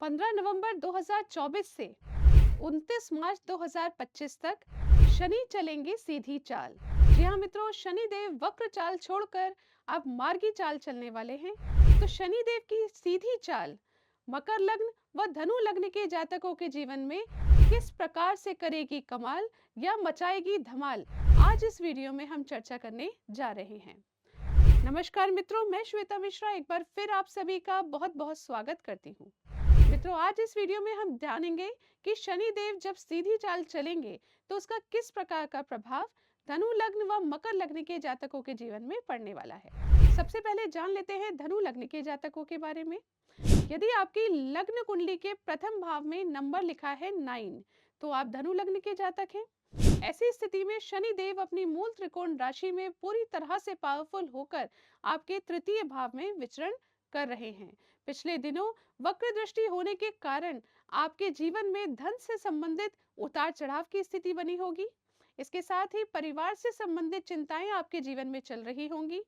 15 नवंबर 2024 से 29 मार्च 2025 तक शनि चलेंगे सीधी चाल। जी हाँ मित्रों, शनि देव वक्र चाल छोड़कर अब मार्गी चाल चलने वाले हैं। तो शनि देव की सीधी चाल मकर लग्न व धनु लग्न के जातकों के जीवन में किस प्रकार से करेगी कमाल या मचाएगी धमाल, आज इस वीडियो में हम चर्चा करने जा रहे हैं। नमस्कार मित्रों, मैं श्वेता मिश्रा एक बार फिर आप सभी का बहुत बहुत स्वागत करती हूँ। मित्रों, आज इस वीडियो में हम जानेंगे कि शनि देव जब सीधी चाल चलेंगे तो उसका किस प्रकार का प्रभाव धनु लग्न व मकर लग्न के जातकों के जीवन में पड़ने वाला है। सबसे पहले जान लेते हैं धनु लग्न के जातकों के बारे में। यदि आपकी लग्न कुंडली के प्रथम भाव में नंबर लिखा है 9, तो आप धनु लग्न के जातक हैं। ऐसी स्थिति में शनि देव अपनी मूल त्रिकोण राशि में पूरी तरह से पावरफुल होकर आपके तृतीय भाव में विचरण कर रहे हैं। पिछले दिनों वक्र दृष्टि होने के कारण आपके जीवन में धन से संबंधित उतार चढ़ाव की स्थिति बनी होगी। इसके साथ ही परिवार से संबंधित चिंताएं आपके जीवन में चल रही होंगी।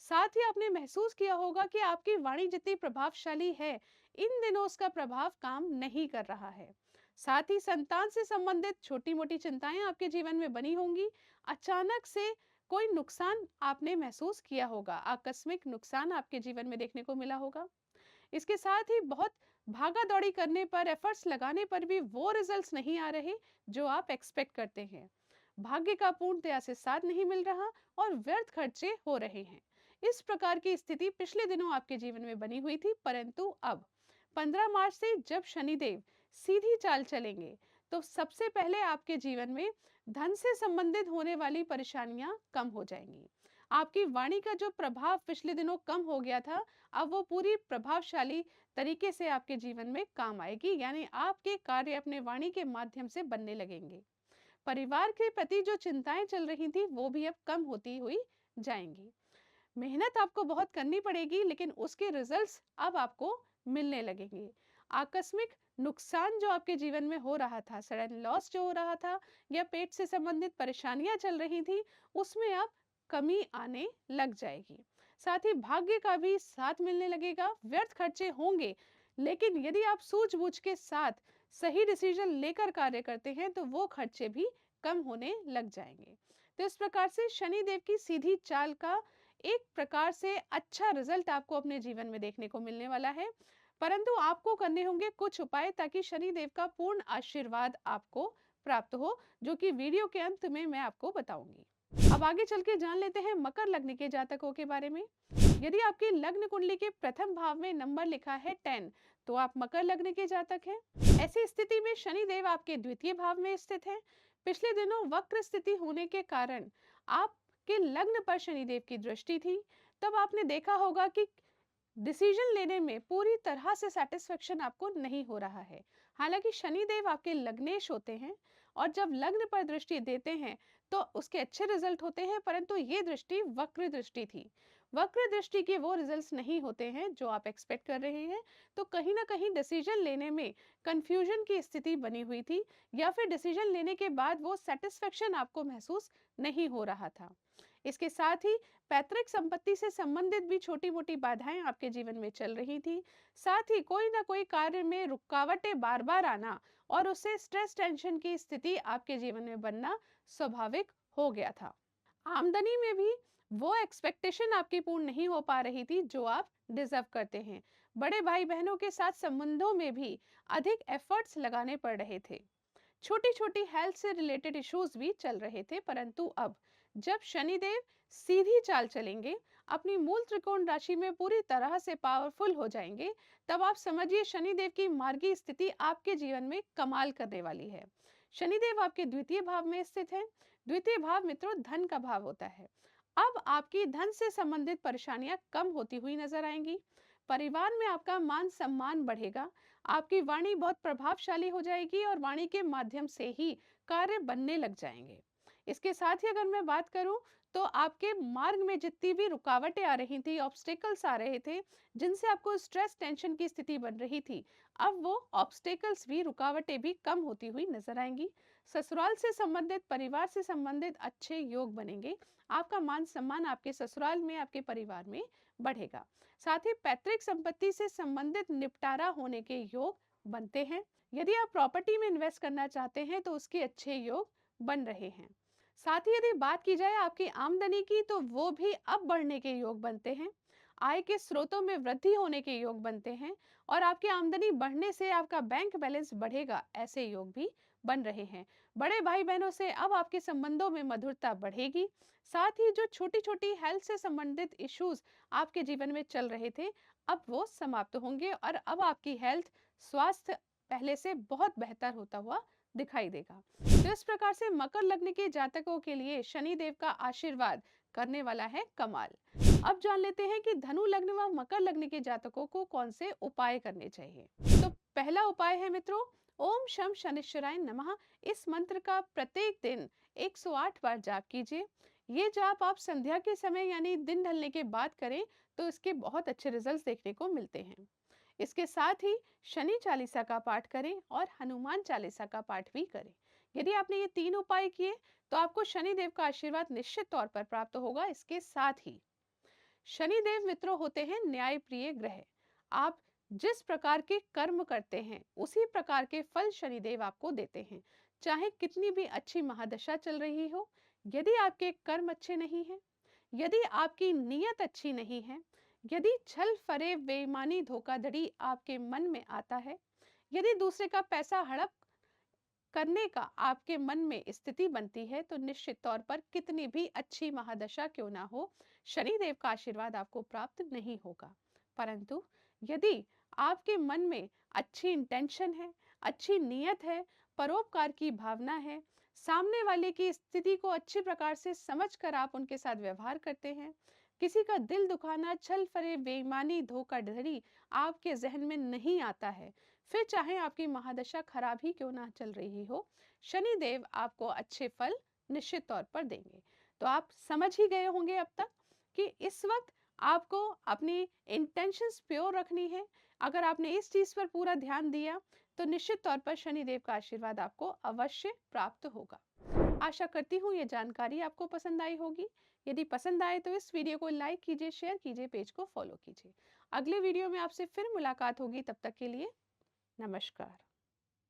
साथ ही आपने महसूस किया होगा कि आपकी वाणी जितनी प्रभावशाली है, इन दिनों उसका प्रभाव काम नहीं कर रहा है। साथ ही संतान से संबंधित छोटी मोटी चिंताएं आपके जीवन में बनी होंगी। अचानक से कोई नुकसान आपने महसूस किया होगा, आकस्मिक नुकसान आपके जीवन में देखने को मिला होगा। इसके साथ ही बहुत भागा दौड़ी करने पर, एफर्ट्स लगाने पर भी वो रिजल्ट्स नहीं आ रहे जो आप एक्सपेक्ट करते हैं। भाग्य का पूर्णतया से साथ नहीं मिल रहा और व्यर्थ खर्चे हो रहे हैं। इस प्रकार की स्थिति पिछले दिनों आपके जीवन में बनी हुई थी, परंतु अब 15 मार्च से जब शनिदेव सीधी चाल चलेंगे तो सबसे पहले आपके जीवन में धन से संबंधित होने वाली परेशानियां कम हो जाएंगी। आपकी वाणी का जो प्रभाव पिछले दिनों कम हो गया था, अब वो पूरी प्रभावशाली तरीके से आपके जीवन में काम आएगी, यानी आपके कार्य अपने वाणी के माध्यम से बनने लगेंगे। परिवार के प्रति जो चिंताएं चल रही थी वो भी अब कम होती हुई जाएंगी। मेहनत आपको बहुत करनी पड़ेगी, लेकिन उसके रिजल्ट्स अब आपको मिलने लगेंगे। आकस्मिक नुकसान जो आपके जीवन में हो रहा था, सडन लॉस जो हो रहा था या पेट से संबंधित परेशानियां चल रही थी, उसमें अब कमी आने लग जाएगी। साथ ही भाग्य का भी साथ मिलने लगेगा। व्यर्थ खर्चे होंगे, लेकिन यदि आप सूझबूझ के साथ सही डिसीजन लेकर कार्य करते हैं तो वो खर्चे भी कम होने लग जाएंगे। तो इस प्रकार से शनि देव की सीधी चाल का एक प्रकार से अच्छा रिजल्ट आपको अपने जीवन में देखने को मिलने वाला है, परंतु आपको करने होंगे कुछ उपाय ताकि शनि देव का पूर्ण आशीर्वाद आपको प्राप्त हो, जो कि वीडियो के अंत में मैं आपको बताऊंगी। अब आगे चल के जान लेते हैं मकर लग्न के जातकों के बारे में। यदि आपकी लग्न कुंडली के प्रथम भाव में नंबर लिखा है 10, तो आप मकर लग्न के जातक हैं। ऐसी स्थिति में शनि देव आपके द्वितीय भाव में स्थित है। पिछले दिनों वक्र स्थिति होने के कारण आपके लग्न पर शनिदेव की दृष्टि थी। तब आपने देखा होगा कि डिसीजन लेने में पूरी तरह से सेटिस्फेक्शन आपको नहीं हो रहा है। हालांकि शनिदेव आपके लग्नेश होते हैं और जब लग्न पर दृष्टि देते हैं तो उसके अच्छे रिजल्ट होते हैं, परंतु ये दृष्टि वक्र दृष्टि थी। वक्र दृष्टि के वो रिजल्ट्स नहीं होते हैं जो आप एक्सपेक्ट कर रहे हैं। तो कहीं ना कहीं डिसीजन लेने में कंफ्यूजन की स्थिति बनी हुई थी, या फिर डिसीजन लेने के बाद वो सेटिस्फेक्शन आपको महसूस नहीं हो रहा था। इसके साथ ही पैतृक संपत्ति से संबंधित भी छोटी मोटी बाधाएं आपके जीवन में चल रही थी। साथ ही कोई ना कोई कार्य में रुकावटें बार बार आना और उससे स्ट्रेस टेंशन की स्थिति आपके जीवन में बनना स्वाभाविक हो गया था। आमदनी में भी वो एक्सपेक्टेशन आपकी पूर्ण नहीं हो पा रही थी जो आप डिजर्व करते हैं। बड़े भाई बहनों के साथ संबंधों में भी अधिक एफर्ट्स लगाने पड़ रहे थे। छोटी छोटी हेल्थ से रिलेटेड इश्यूज भी चल रहे थे, परंतु अब जब शनिदेव सीधी चाल चलेंगे, अपनी मूल त्रिकोण राशि में पूरी तरह से पावरफुल हो जाएंगे, तब आप समझिए शनिदेव की मार्गी स्थिति आपके जीवन में कमाल करने वाली है। शनिदेव आपके द्वितीय भाव में स्थित है। द्वितीय भाव मित्रों धन का भाव होता है। अब आपकी धन से संबंधित परेशानियां कम होती हुई नजर आएंगी। परिवार में आपका मान सम्मान बढ़ेगा। आपकी वाणी बहुत प्रभावशाली हो जाएगी और वाणी के माध्यम से ही कार्य बनने लग जाएंगे। इसके साथ ही अगर मैं बात करूं तो आपके मार्ग में जितनी भी रुकावटें आ रही थी, ऑब्स्टेकल्स आ रहे थे, जिनसे आपको स्ट्रेस टेंशन की स्थिति बन रही थी, अब वो ऑब्स्टेकल्स भी, रुकावटें भी कम होती हुई नजर आएंगी। ससुराल से संबंधित, परिवार से संबंधित अच्छे योग बनेंगे। आपका मान सम्मान आपके ससुराल में, आपके परिवार में बढ़ेगा। साथ ही पैतृक संपत्ति से संबंधित निपटारा होने के योग बनते हैं। यदि आप प्रॉपर्टी में इन्वेस्ट करना चाहते हैं तो उसके अच्छे योग बन रहे हैं। साथ ही यदि बात की जाए आपकी आमदनी की, तो वो भी अब बढ़ने के योग बनते हैं। आय के स्रोतों में वृद्धि होने के योग बनते हैं और आपकी आमदनी बढ़ने से आपका बैंक बैलेंस बढ़ेगा, ऐसे योग भी बन रहे हैं। बड़े भाई बहनों से अब आपके संबंधों में मधुरता बढ़ेगी। साथ ही जो छोटी छोटी हेल्थ से संबंधित इश्यूज आपके जीवन में चल रहे थे, अब वो समाप्त होंगे और अब आपकी हेल्थ, स्वास्थ्य पहले से बहुत बेहतर होता हुआ दिखाई देगा। तो इस प्रकार से मकर लग्न के जातकों के लिए शनि देव का आशीर्वाद करने वाला है कमाल। अब जान लेते हैं कि धनु लग्न व मकर लग्न के जातकों को कौन से उपाय करने चाहिए। तो पहला उपाय है मित्रों, ओम शम शनिश्चराय नमः। इस मंत्र का प्रत्येक दिन 108 बार जाप कीजिए। ये जाप आप संध्या के समय यानी दिन ढलने के बाद करें तो इसके बहुत अच्छे रिजल्ट्स देखने को मिलते हैं। इसके साथ ही शनि चालीसा का पाठ करें और हनुमान चालीसा का पाठ भी करें। यदि आपने ये 3 उपाय किए तो आपको शनि देव का आशीर्वाद निश्चित तौर पर प्राप्त होगा। इसके साथ ही शनि देव मित्रों होते हैं न्याय प्रिय ग्रह। आप जिस प्रकार के कर्म करते हैं उसी प्रकार के फल शनि देव आपको देते हैं, चाहे कितनी भी अच्छी महादशा चल रही हो। यदि आपके कर्म अच्छे नहीं हैं, यदि आपकी नीयत अच्छी नहीं है, यदि छल फरेब बेईमानी धोखाधड़ी आपके मन में आता है, यदि दूसरे का पैसा हड़प करने का आपके मन में स्थिति बनती है, तो निश्चित तौर पर कितनी भी अच्छी महादशा क्यों ना हो, शनि देव का आशीर्वाद आपको प्राप्त नहीं होगा। परंतु यदि आपके मन में अच्छी इंटेंशन है, अच्छी नीयत है, परोपकार की भावना है, सामने वाले की स्थिति को अच्छी प्रकार से समझकर आप उनके साथ व्यवहार करते हैं, किसी का दिल दुखाना, छल फरेब बेईमानी धोखाधड़ी आपके जहन में नहीं आता है, फिर चाहे आपकी महादशा खराब ही क्यों ना चल रही हो, शनि देव आपको अच्छे फल निश्चित तौर पर देंगे। तो आप समझ ही गए होंगे अब तक कि इस वक्त आपको अपनी इंटेंशंस प्योर रखनी है। अगर आपने इस चीज पर पूरा ध्यान दिया तो निश्चित तौर पर शनि देव का आशीर्वाद आपको अवश्य प्राप्त होगा। आशा करती हूँ ये जानकारी आपको पसंद आई होगी। यदि पसंद आए तो इस वीडियो को लाइक कीजिए, शेयर कीजिए, पेज को फॉलो कीजिए। अगले वीडियो में आपसे फिर मुलाकात होगी। तब तक के लिए नमस्कार।